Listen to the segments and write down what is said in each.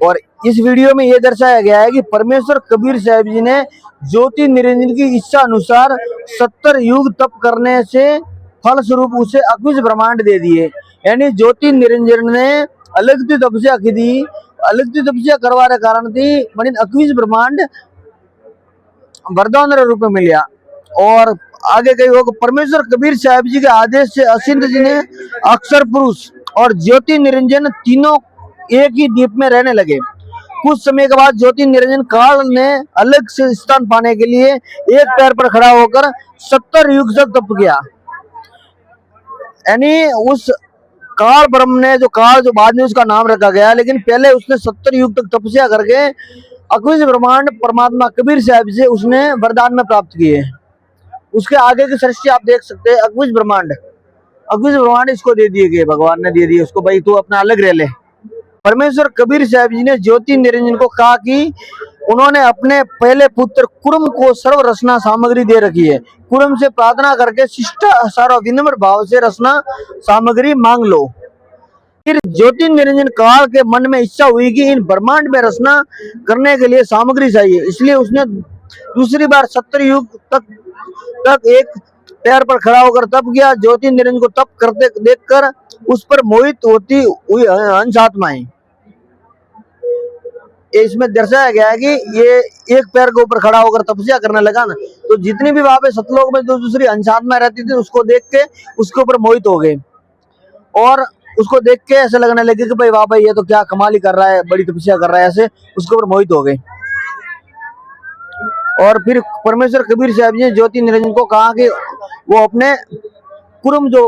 और इस वीडियो में यह दर्शाया गया है कि परमेश्वर कबीर साहब जी ने ज्योति निरंजन की इच्छा अनुसार 70 युग तप करने से फलस्वरूप उसे 21 ब्रह्मांड दे दिए। यानी ज्योति निरंजन ने अलग से तपस्या की थी, अलग से तपस्या करवाने कारण थी मणि 21 ब्रह्मांड वरदान रूप में मिला। और आगे कई होगा, परमेश्वर कबीर साहब जी के आदेश से असिंध जी ने अक्षर पुरुष और ज्योति निरंजन तीनों एक ही द्वीप में रहने लगे। कुछ समय के बाद ज्योति निरंजन काल ने अलग से स्थान पाने के लिए एक पैर पर खड़ा होकर 70 युग तक तप किया। यानी उस काल ब्रह्म ने जो बाद में उसका नाम रखा गया, लेकिन पहले उसने 70 युग तक तपस्या करके 21 ब्रह्मांड परमात्मा कबीर साहब से उसने वरदान में प्राप्त किए। उसके आगे की सृष्टि आप देख सकते हैं। 21 ब्रह्मांड इसको दे दिए गए, भगवान ने दे दिए उसको, भाई तू अपना अलग रह ले। परमेश्वर कबीर साहब जी ने ज्योति निरंजन को कहा कि उन्होंने अपने पहले पुत्र कुरम को सर्व रचना सामग्री दे रखी है। कुरम से प्रार्थना करके शिष्टाचार और विनम्र भाव से रचना सामग्री मांग लो। फिर ज्योति निरंजन काल के मन में इच्छा हुई कि इन ब्रह्मांड में रचना करने के लिए सामग्री चाहिए, इसलिए उसने दूसरी बार 70 युग तक एक पैर पर खड़ा होकर तप किया। ज्योति निरंजन को तप करते देखकर उस पर मोहित होती हुई हंस आत्माएं, इसमें दर्शाया गया है कि ये एक पैर के ऊपर खड़ा होकर तपस्या करने लगा ना, तो जितनी भी वहां पे सतलोक में जो दूसरी हंसात्मा रहती थी उसको देख के उसके ऊपर मोहित हो गए और उसको देख के ऐसे लगने लगे कि भाई वाह भाई ये तो क्या कमाल ही कर रहा है, बड़ी तपस्या कर रहा है, ऐसे उसके ऊपर मोहित हो गए। और फिर परमेश्वर कबीर साहब जी ने ज्योति निरंजन को कहा कि वो अपने कुरम जो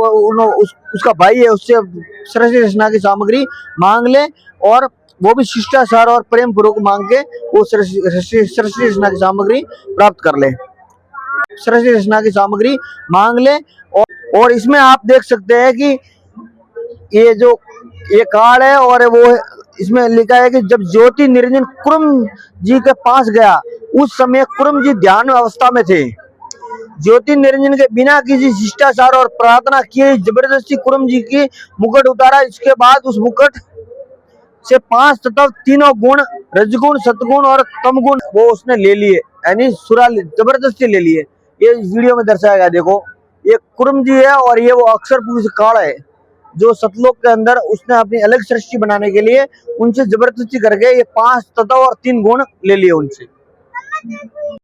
उसका भाई है उससे सरस्वती रचना की सामग्री मांग ले, और वो भी शिष्टाचार और प्रेम पूर्वक मांग के वो सरस्वती रचना की सामग्री प्राप्त कर ले, सरस्वती रचना की सामग्री मांग ले। और इसमें आप देख सकते हैं कि ये काल है, और वो इसमें लिखा है कि जब ज्योति निरंजन कुरम जी के पास गया उस समय कुरम जी ध्यान अवस्था में थे। ज्योति निरंजन के बिना किसी शिष्टाचार और प्रार्थना किए जबरदस्ती कुरम जी की मुकुट उतारा। इसके बाद उस मुकुट से 5 तत्व, तीनों गुण, रजगुण, सतगुण और तमगुण वो उसने ले लिए, यानी सुरा जबरदस्ती ले लिए। ये वीडियो में दर्शाया गया। देखो ये कुरम जी है और ये वो अक्षर पुरुष काल है जो सतलोक के अंदर उसने अपनी अलग सृष्टि बनाने के लिए उनसे जबरदस्ती करके ये 5 तत्व और 3 गुण ले लिए उनसे।